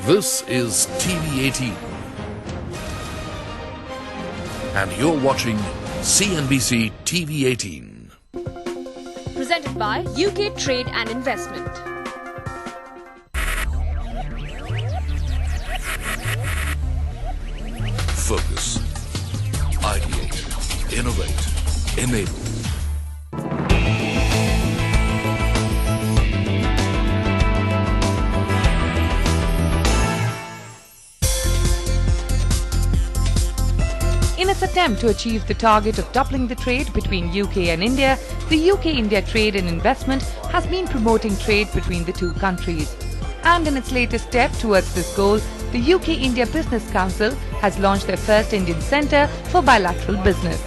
This is TV18, and you're watching CNBC TV18. Presented by UK Trade and Investment. Focus, ideate, innovate, enable. In its attempt to achieve the target of doubling the trade between UK and India, the UK-India Trade and Investment has been promoting trade between the two countries. And in its latest step towards this goal, the UK-India Business Council has launched their first Indian Centre for Bilateral Business.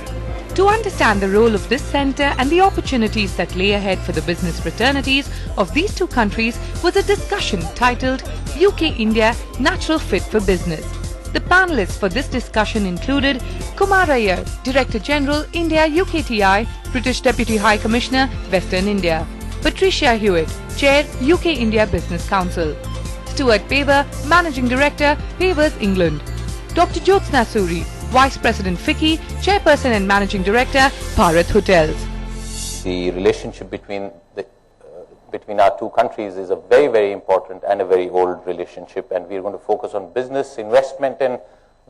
To understand the role of this centre and the opportunities that lay ahead for the business fraternities of these two countries was a discussion titled UK-India Natural Fit for Business. The panelists for this discussion included Kumar Iyer, Director General, India UKTI, British Deputy High Commissioner, Western India; Patricia Hewitt, Chair, UK-India Business Council; Stuart Paver, Managing Director, Pavers England; Dr. Jyotsna Suri, Vice President FICCI, Chairperson and Managing Director, Bharat Hotels. The relationship between our two countries is a very, very important and a very old relationship, and we're going to focus on business, investment and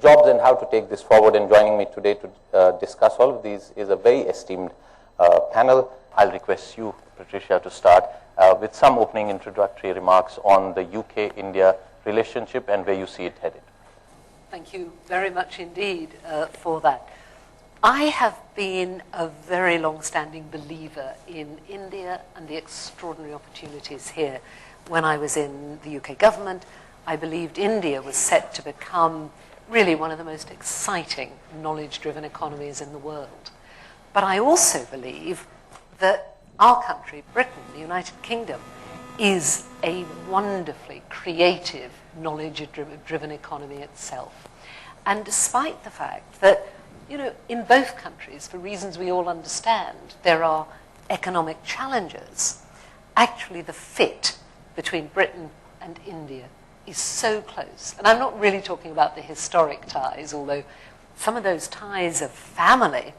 jobs and how to take this forward. And joining me today to discuss all of these is a very esteemed panel. I'll request you, Patricia, to start with some opening introductory remarks on the UK-India relationship and where you see it headed. Thank you very much indeed for that. I have been a very long-standing believer in India and the extraordinary opportunities here. When I was in the UK government, I believed India was set to become really one of the most exciting knowledge-driven economies in the world. But I also believe that our country, Britain, the United Kingdom, is a wonderfully creative, knowledge-driven economy itself. And despite the fact that, you know, in both countries, for reasons we all understand, there are economic challenges, actually the fit between Britain and India is so close. And I'm not really talking about the historic ties, although some of those ties of family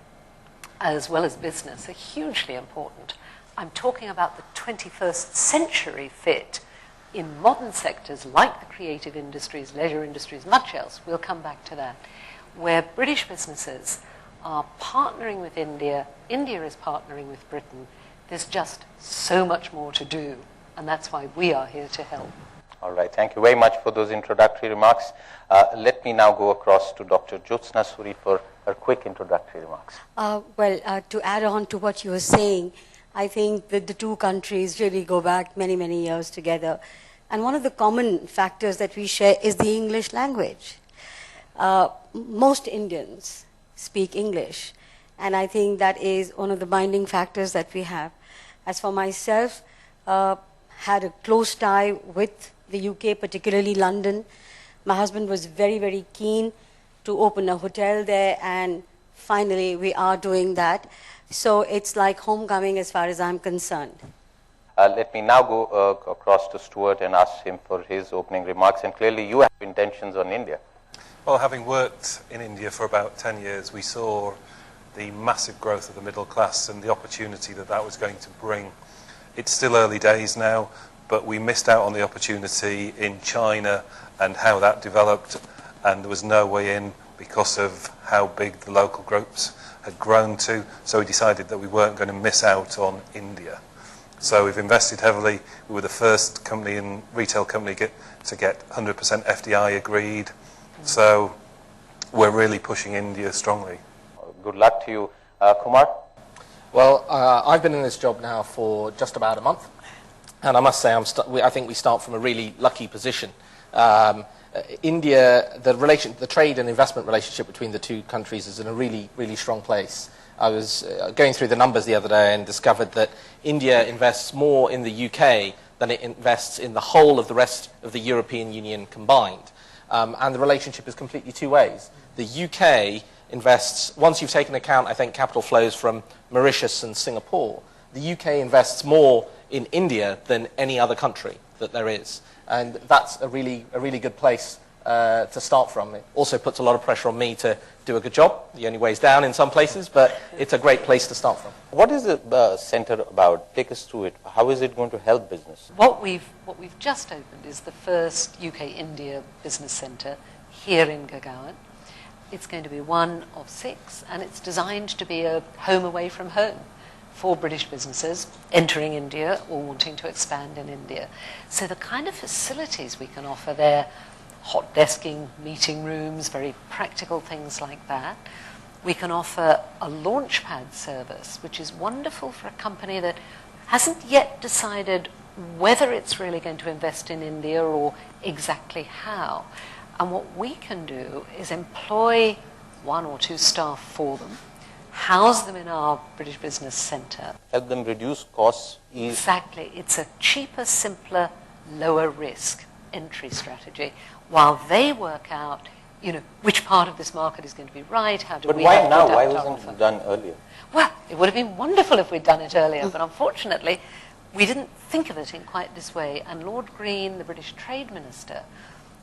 as well as business are hugely important. I'm talking about the 21st century fit in modern sectors like the creative industries, leisure industries, much else. We'll come back to that. Where British businesses are partnering with India, India is partnering with Britain. There's just so much more to do, and that's why we are here to help. All right, thank you very much for those introductory remarks. Let me now go across to Dr. Jyotsna Suri for her quick introductory remarks. To add on to what you were saying, I think that the two countries really go back many, many years together. And one of the common factors that we share is the English language. Most Indians speak English, and I think that is one of the binding factors that we have. As for myself, had a close tie with the UK, particularly London. My husband was very, very keen to open a hotel there, and finally we are doing that. So it's like homecoming as far as I'm concerned. Let me now go across to Stuart and ask him for his opening remarks. And clearly you have intentions on India. Well, having worked in India for about 10 years, we saw the massive growth of the middle class and the opportunity that that was going to bring. It's still early days now, but we missed out on the opportunity in China and how that developed, and there was no way in because of how big the local groups had grown to, so we decided that we weren't going to miss out on India. So we've invested heavily. We were the first company in retail company to get 100% FDI agreed. So we're really pushing India strongly. Good luck to you. Kumar? Well, I've been in this job now for just about a month, and I must say I think we start from a really lucky position. India, the trade and investment relationship between the two countries is in a really, really strong place. I was going through the numbers the other day and discovered that India invests more in the UK than it invests in the whole of the rest of the European Union combined. And the relationship is completely two ways. The UK invests, once you've taken account, I think, capital flows from Mauritius and Singapore, the UK invests more in India than any other country that there is. And that's a really good place to start from. It also puts a lot of pressure on me to do a good job. The only way's down in some places, but it's a great place to start from. What is the center about? Take us through it. How is it going to help business? What we've just opened is the first UK-India business centre here in Gurgaon. It's going to be one of 6, and it's designed to be a home away from home for British businesses entering India or wanting to expand in India. So the kind of facilities we can offer there, hot desking, meeting rooms, very practical things like that. We can offer a launchpad service, which is wonderful for a company that hasn't yet decided whether it's really going to invest in India or exactly how. And what we can do is employ 1 or 2 staff for them, house them in our British Business Centre. Help them reduce costs. Exactly. It's a cheaper, simpler, lower risk entry strategy while they work out, which part of this market is going to be right, how do we why have to now? adapt Why our wasn't offer. it done earlier? Well, it would have been wonderful if we'd done it earlier, but unfortunately, we didn't think of it in quite this way. And Lord Green, the British Trade Minister,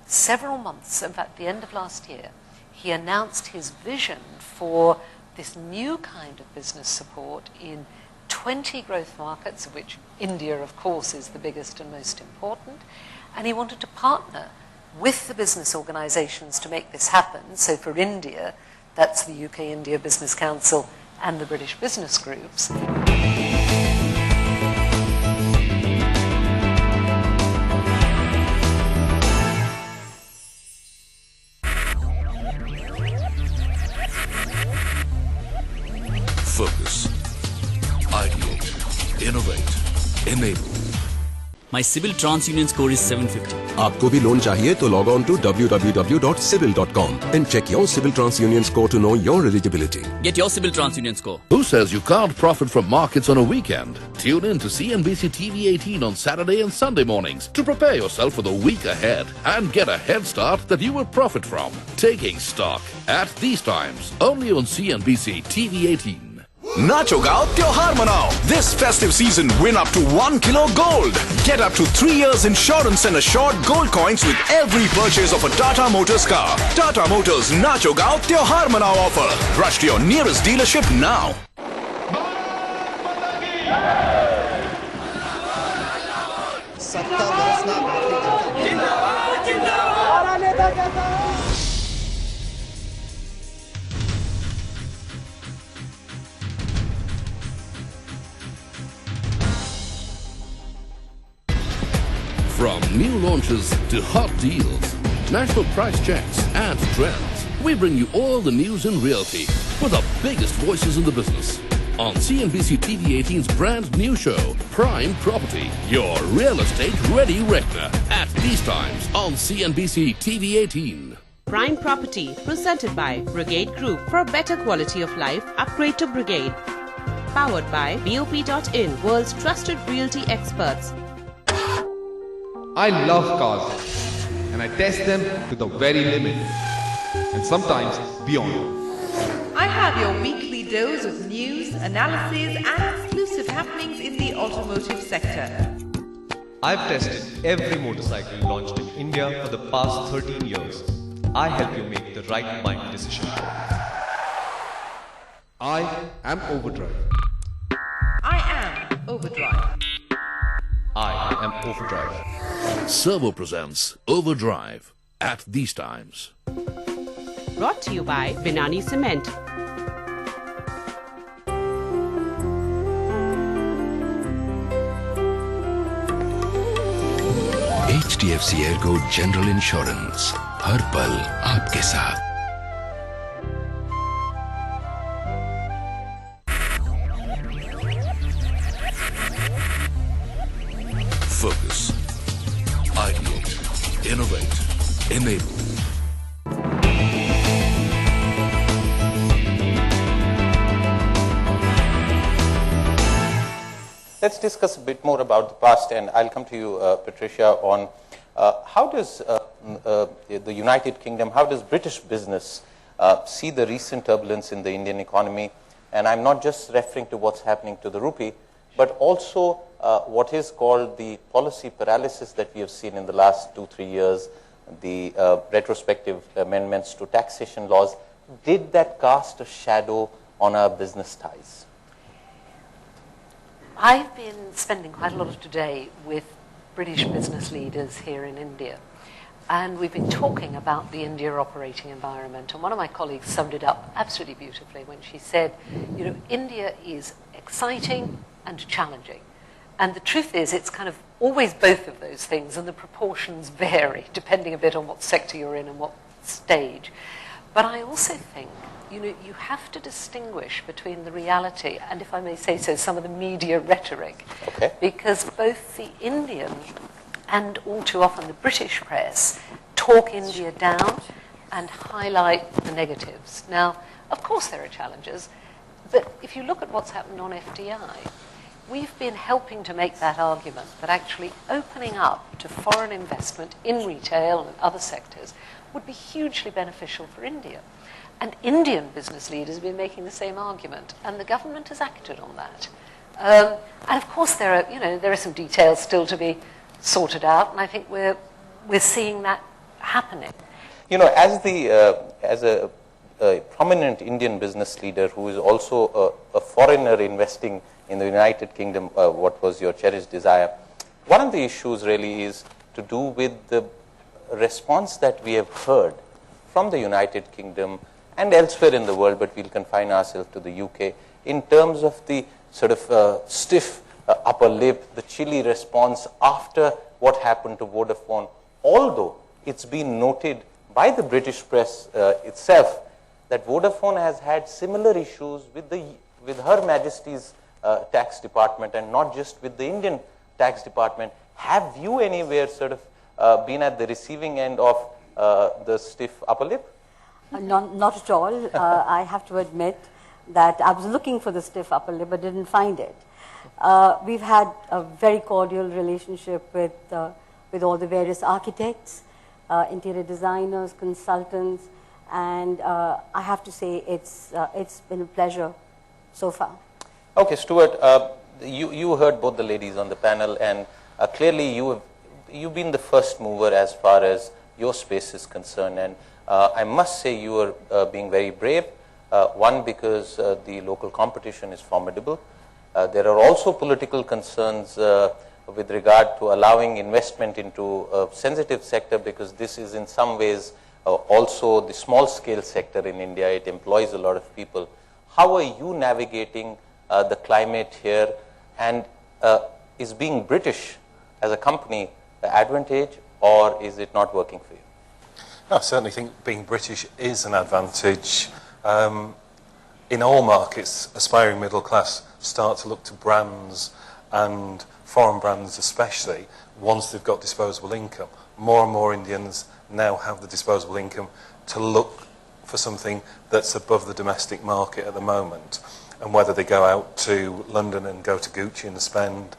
several months, in fact, the end of last year, he announced his vision for this new kind of business support in 20 growth markets, of which India, of course, is the biggest and most important. And he wanted to partner with the business organisations to make this happen. So for India, that's the UK India Business Council and the British business groups. Focus. Ideate. Innovate. Enable. My CIBIL TransUnion score is 750. आपको भी loan चाहिए तो log on to www.cibil.com and check your CIBIL TransUnion score to know your eligibility. Get your CIBIL TransUnion score. Who says you can't profit from markets on a weekend? Tune in to CNBC TV 18 on Saturday and Sunday mornings to prepare yourself for the week ahead and get a head start that you will profit from. Taking stock at these times, only on CNBC TV 18. Nacho Gao Tyohar Manao. This festive season, win up to 1 kilo gold. Get up to 3 years insurance and assured gold coins with every purchase of a Tata Motors car. Tata Motors Nacho Gao Tyohar Manao offer. Rush to your nearest dealership now. From new launches to hot deals, national price checks and trends, we bring you all the news in realty with the biggest voices in the business. On CNBC TV 18's brand new show, Prime Property, your real estate ready reckoner at these times on CNBC TV 18. Prime Property, presented by Brigade Group. For a better quality of life, upgrade to Brigade. Powered by BOP.in, world's trusted realty experts. I love cars and I test them to the very limit and sometimes beyond. I have your weekly dose of news, analysis and exclusive happenings in the automotive sector. I've tested every motorcycle launched in India for the past 13 years. I help you make the right buying decision. I am Overdrive. I am Overdrive. I am Overdrive. Servo presents Overdrive at these times. Brought to you by Binani Cement. HDFC Ergo General Insurance. हर पल आपके साथ. Focus. Ideate. Innovate. Enable. Let's discuss a bit more about the past, and I'll come to you, Patricia, on how does the United Kingdom, how does British business see the recent turbulence in the Indian economy? And I'm not just referring to what's happening to the rupee, but also what is called the policy paralysis that we have seen in the last 2-3 years, the retrospective amendments to taxation laws, did that cast a shadow on our business ties? I've been spending quite a lot of today with British business leaders here in India. And we've been talking about the India operating environment. And one of my colleagues summed it up absolutely beautifully when she said, you know, India is exciting and challenging. And the truth is, it's kind of always both of those things, and the proportions vary depending a bit on what sector you're in and what stage. But I also think, you know, you have to distinguish between the reality and, if I may say so, some of the media rhetoric. Okay. Because both the Indian and all too often the British press talk India down and highlight the negatives. Now, of course there are challenges, but if you look at what's happened on FDI, we've been helping to make that argument that actually opening up to foreign investment in retail and other sectors would be hugely beneficial for India. And Indian business leaders have been making the same argument, and the government has acted on that. And of course there are some details still to be sorted out, and I think we're seeing that happening. You know, as a prominent Indian business leader who is also a foreigner investing in the United Kingdom, what was your cherished desire? One of the issues really is to do with the response that we have heard from the United Kingdom and elsewhere in the world, but we'll confine ourselves to the UK, in terms of the sort of stiff upper lip, the chilly response after what happened to Vodafone, although it's been noted by the British press itself that Vodafone has had similar issues with Her Majesty's tax department and not just with the Indian tax department. Have you anywhere sort of been at the receiving end of the stiff upper lip? Not at all. I have to admit that I was looking for the stiff upper lip but didn't find it. We've had a very cordial relationship with all the various architects, interior designers, consultants, and I have to say it's been a pleasure so far. Okay, Stuart, you heard both the ladies on the panel, and clearly you've been the first mover as far as your space is concerned, and I must say you are being very brave. One, because the local competition is formidable. There are also political concerns with regard to allowing investment into a sensitive sector, because this is in some ways also the small scale sector in India. It employs a lot of people. How are you navigating the climate here, and is being British as a company the advantage, or is it not working for you? I certainly think being British is an advantage. In all markets, aspiring middle class start to look to brands, and foreign brands especially, once they've got disposable income. More and more Indians now have the disposable income to look for something that's above the domestic market at the moment. And whether they go out to London and go to Gucci and spend,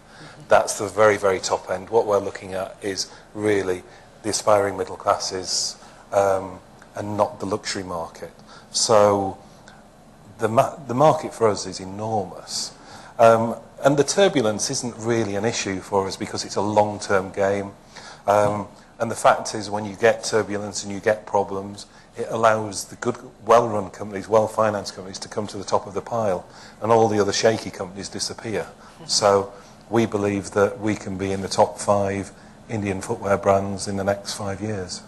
that's the very, very top end. What we're looking at is really the aspiring middle classes and not the luxury market. So the market for us is enormous. And the turbulence isn't really an issue for us because it's a long-term game. And the fact is, when you get turbulence and you get problems, it allows the good, well-run companies, well-financed companies to come to the top of the pile, and all the other shaky companies disappear. So we believe that we can be in the top 5 Indian footwear brands in the next 5 years.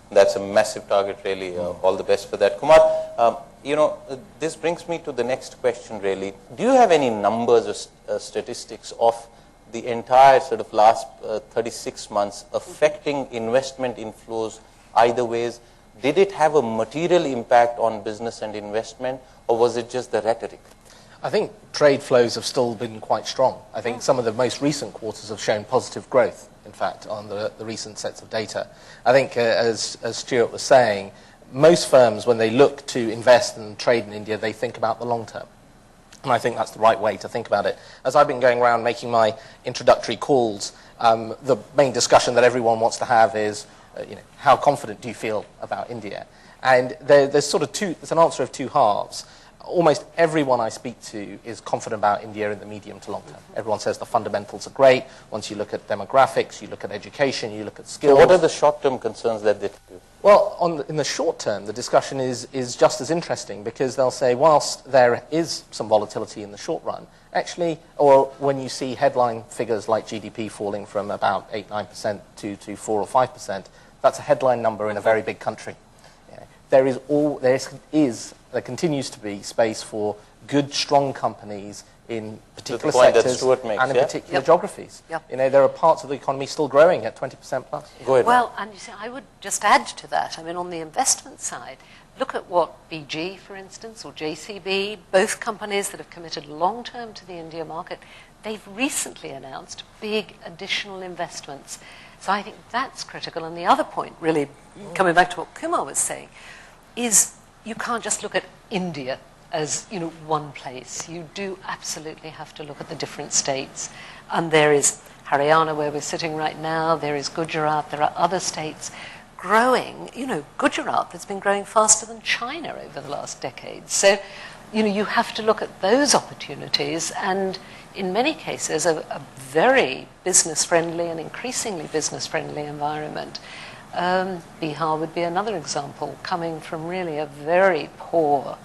That's a massive target, really. All the best for that. Kumar, you know, this brings me to the next question, really. Do you have any numbers or statistics of the entire sort of last 36 months affecting investment inflows either ways? Did it have a material impact on business and investment, or was it just the rhetoric? I think trade flows have still been quite strong. I think some of the most recent quarters have shown positive growth, in fact, on the recent sets of data. I think, as Stuart was saying, most firms, when they look to invest and trade in India, they think about the long term. And I think that's the right way to think about it. As I've been going around making my introductory calls, the main discussion that everyone wants to have is, how confident do you feel about India? And there's sort of there's an answer of two halves. almost everyone I speak to is confident about India in the medium to long term. Everyone says the fundamentals are great. Once you look at demographics, you look at education, you look at skills. So what are the short-term concerns that they do? Well, in the short term, the discussion is just as interesting, because they'll say, whilst there is some volatility in the short run, actually, or when you see headline figures like GDP falling from about 8-9% to 4 or 5%, that's a headline number in a very big country. There continues to be space for good, strong companies in particular sectors and in particular geographies. Yep. There are parts of the economy still growing at 20% plus. Go ahead. Well, and you see, I would just add to that. I mean, on the investment side, look at what BG, for instance, or JCB, both companies that have committed long-term to the India market, they've recently announced big additional investments. So I think that's critical. And the other point, really, coming back to what Kumar was saying, is you can't just look at India as one place. You do absolutely have to look at the different states. And there is Haryana, where we're sitting right now. There is Gujarat. There are other states growing. Gujarat has been growing faster than China over the last decade. So, you have to look at those opportunities, and in many cases, a very business-friendly and increasingly business-friendly environment. Bihar would be another example, coming from really a very poor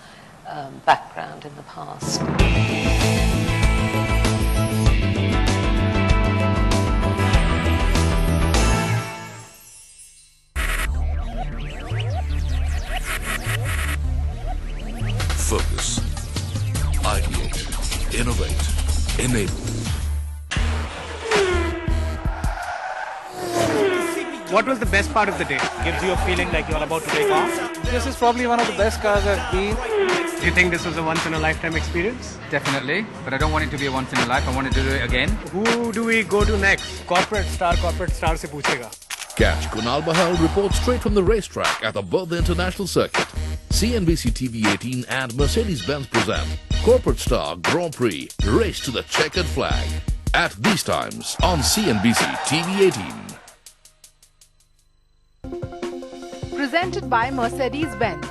background in the past. Focus, ideate, innovate, enable. What was the best part of the day? Gives you a feeling like you're about to take off? This is probably one of the best cars I've been. Do you think this was a once-in-a-lifetime experience? Definitely, but I don't want it to be a once-in-a-life. I want to do it again. Who do we go to next? Corporate star se puchega. Catch Kunal Bahal report straight from the racetrack at the Bodh International Circuit. CNBC TV 18 and Mercedes-Benz present Corporate Star Grand Prix Race to the Checkered Flag at these times on CNBC TV 18. Presented by Mercedes-Benz.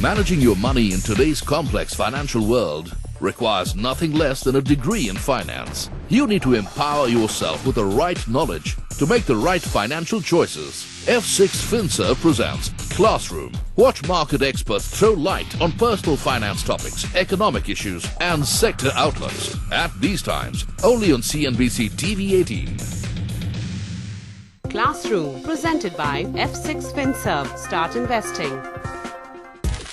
Managing your money in today's complex financial world requires nothing less than a degree in finance. You need to empower yourself with the right knowledge to make the right financial choices. F6 FinServe presents Classroom. Watch market experts throw light on personal finance topics, economic issues, and sector outlooks. At these times, only on CNBC TV 18. Classroom, presented by F6 FinServe. Start investing.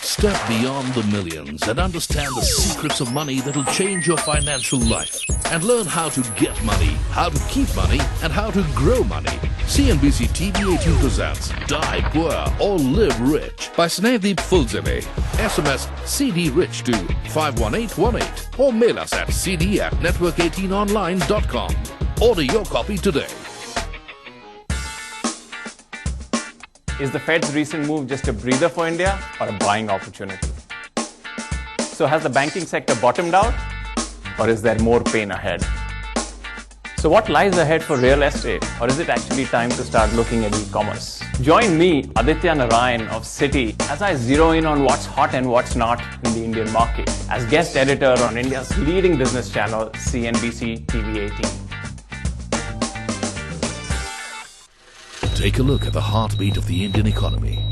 Step beyond the millions and understand the secrets of money that will change your financial life. And learn how to get money, how to keep money, and how to grow money. CNBC TV 18 presents Die Poor or Live Rich by Snehadeep Fulzile. SMS CD Rich to 51818 or mail us at cd@network18online.com. Order your copy today. Is the Fed's recent move just a breather for India or a buying opportunity? So has the banking sector bottomed out, or is there more pain ahead? So what lies ahead for real estate, or is it actually time to start looking at e-commerce? Join me, Aditya Narayan of Citi, as I zero in on what's hot and what's not in the Indian market, as guest editor on India's leading business channel, CNBC TV 18. Take a look at the heartbeat of the Indian economy.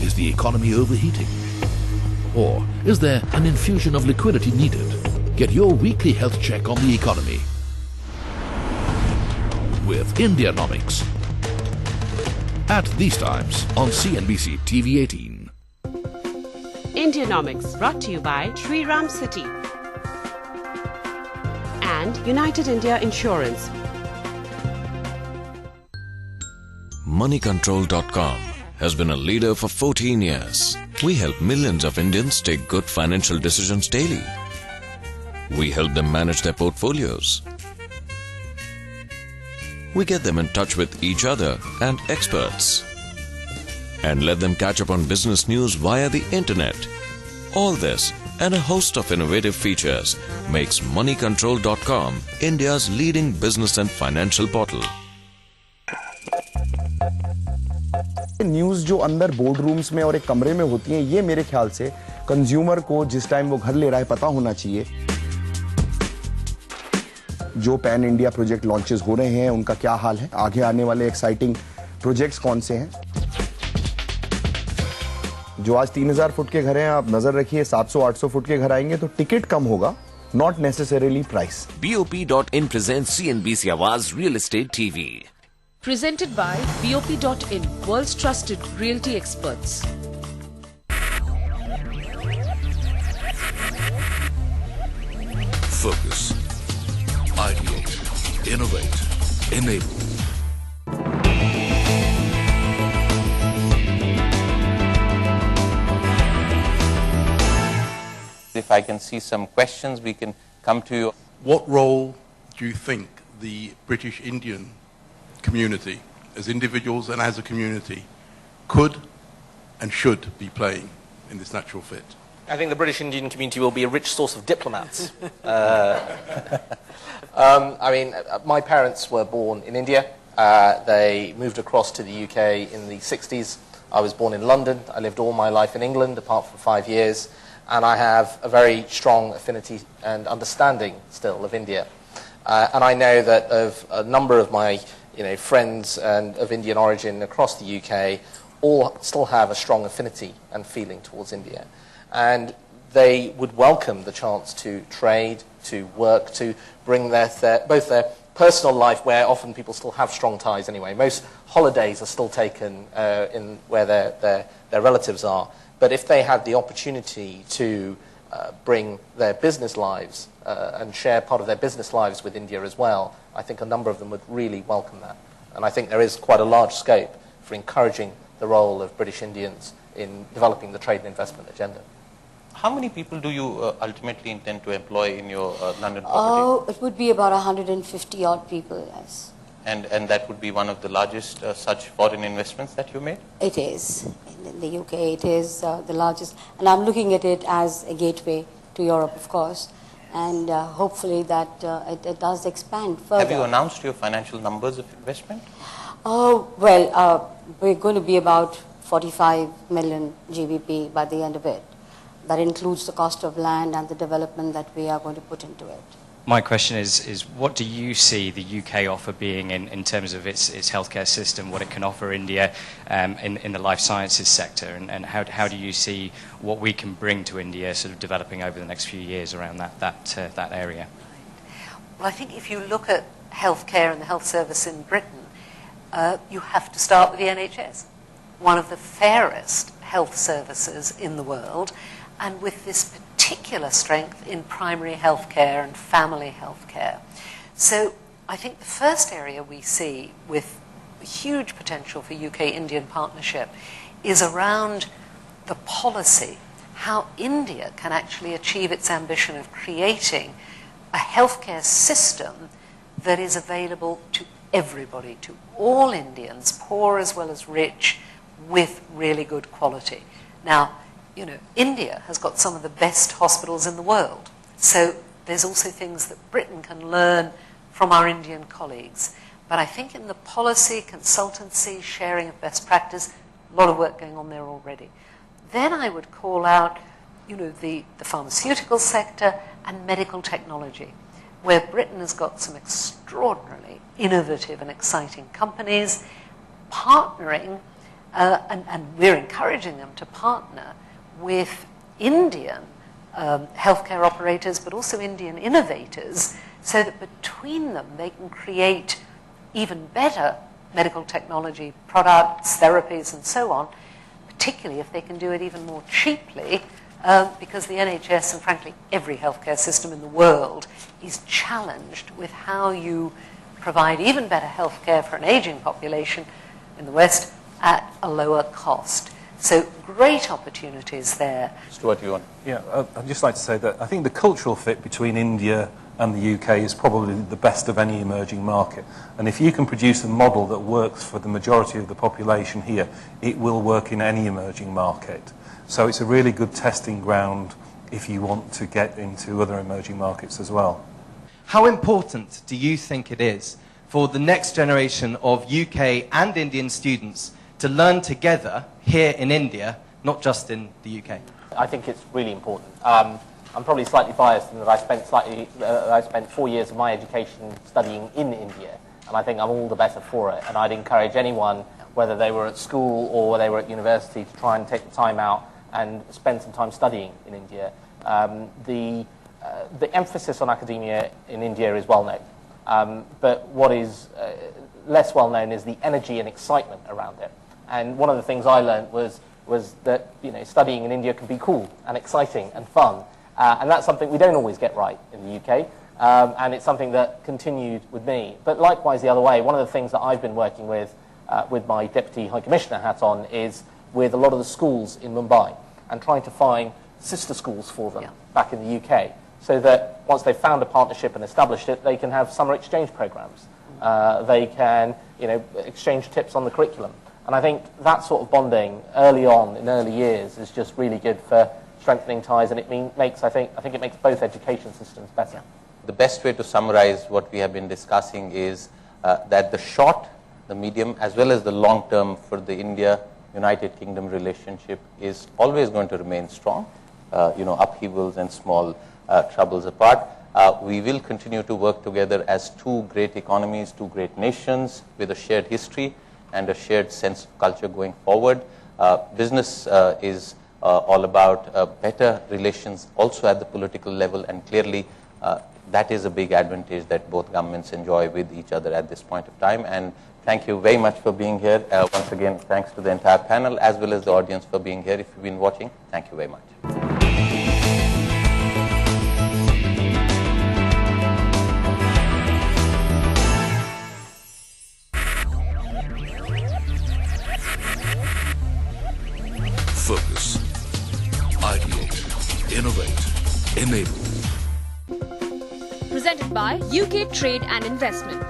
Is the economy overheating? Or is there an infusion of liquidity needed? Get your weekly health check on the economy with Indianomics at these times on CNBC TV 18. Indianomics, brought to you by Sri Ram City and United India Insurance. Moneycontrol.com has been a leader for 14 years. We help millions of Indians take good financial decisions daily. We help them manage their portfolios. We get them in touch with each other and experts, and let them catch up on business news via the internet. All this and a host of innovative features makes Moneycontrol.com India's leading business and financial portal. News जो अंदर board rooms में और एक कमरे में होती हैं, ये मेरे ख्याल से कंज्यूमर को जिस टाइम वो घर ले रहा है पता होना चाहिए। जो पैन इंडिया प्रोजेक्ट लॉन्चेस हो रहे हैं उनका क्या हाल है, आगे आने वाले एक्साइटिंग प्रोजेक्ट्स कौन से हैं। जो आज 3000 फुट के घर हैं, आप नजर रखिए 700-800 फुट के घर आएंगे तो टिकट कम होगा, not necessarily price. BOP.in presents CNBC Awaaz Real Estate TV. Presented by BOP.in, world's trusted realty experts. Focus. Ideate. Innovate. Enable. If I can see some questions, we can come to you. What role do you think the British Indian community, as individuals and as a community, could and should be playing in this natural fit? I think the British Indian community will be a rich source of diplomats. I mean, my parents were born in India. They moved across to the UK in the 60s. I was born in London. I lived all my life in England, apart from 5 years. And I have a very strong affinity and understanding still of India. And I know that of a number of my friends and of Indian origin across the UK all still have a strong affinity and feeling towards India. And they would welcome the chance to trade, to work, to bring both their personal life, where often people still have strong ties anyway. Most holidays are still taken in where their relatives are. But if they had the opportunity to bring their business lives and share part of their business lives with India as well, I think a number of them would really welcome that. And I think there is quite a large scope for encouraging the role of British Indians in developing the trade and investment agenda. How many people do you ultimately intend to employ in your London property? Oh, it would be about 150 odd people, yes. And that would be one of the largest such foreign investments that you made? It is. In the UK, it is the largest. And I'm looking at it as a gateway to Europe, of course. And hopefully that it does expand further. Have you announced your financial numbers of investment? Oh, well, we're going to be about 45 million GBP by the end of it. That includes the cost of land and the development that we are going to put into it. My question is what do you see the UK offer being in terms of its healthcare system, what it can offer India in the life sciences sector, and how do you see what we can bring to India sort of developing over the next few years around that area? Well, I think if you look at healthcare and the health service in Britain, you have to start with the NHS, one of the fairest health services in the world, and with this particular strength in primary healthcare and family healthcare. So I think the first area we see with huge potential for UK-Indian partnership is around the policy, how India can actually achieve its ambition of creating a healthcare system that is available to everybody, to all Indians, poor as well as rich, with really good quality. Now, India has got some of the best hospitals in the world. So there's also things that Britain can learn from our Indian colleagues. But I think in the policy, consultancy, sharing of best practice, a lot of work going on there already. Then I would call out, the pharmaceutical sector and medical technology, where Britain has got some extraordinarily innovative and exciting companies partnering, and we're encouraging them to partner with Indian healthcare operators, but also Indian innovators, so that between them they can create even better medical technology products, therapies, and so on, particularly if they can do it even more cheaply, because the NHS and frankly every healthcare system in the world is challenged with how you provide even better healthcare for an aging population in the West at a lower cost. So great opportunities there. Stuart, you want? Yeah, I'd just like to say that I think the cultural fit between India and the UK is probably the best of any emerging market. And if you can produce a model that works for the majority of the population here, it will work in any emerging market. So it's a really good testing ground if you want to get into other emerging markets as well. How important do you think it is for the next generation of UK and Indian students to learn together here in India, not just in the UK? I think it's really important. I'm probably slightly biased in that I spent 4 years of my education studying in India, and I think I'm all the better for it. And I'd encourage anyone, whether they were at school or whether they were at university, to try and take the time out and spend some time studying in India. The emphasis on academia in India is well known, but what is less well known is the energy and excitement around it. And one of the things I learned was that studying in India can be cool and exciting and fun. And that's something we don't always get right in the UK, and it's something that continued with me. But likewise the other way, one of the things that I've been working with my Deputy High Commissioner hat on is with a lot of the schools in Mumbai and trying to find sister schools for them back in the UK, so that once they've found a partnership and established it, they can have summer exchange programs. They can exchange tips on the curriculum. And I think that sort of bonding early on, in early years, is just really good for strengthening ties, and I think it makes both education systems better. The best way to summarize what we have been discussing is that the short, the medium, as well as the long term for the India-United Kingdom relationship is always going to remain strong, upheavals and small troubles apart. We will continue to work together as two great economies, two great nations with a shared history and a shared sense of culture going forward. Business is all about better relations also at the political level, and clearly that is a big advantage that both governments enjoy with each other at this point of time. And thank you very much for being here. Once again, thanks to the entire panel as well as the audience for being here. If you've been watching, thank you very much. Focus, ideate, innovate, enable. Presented by UK Trade and Investment.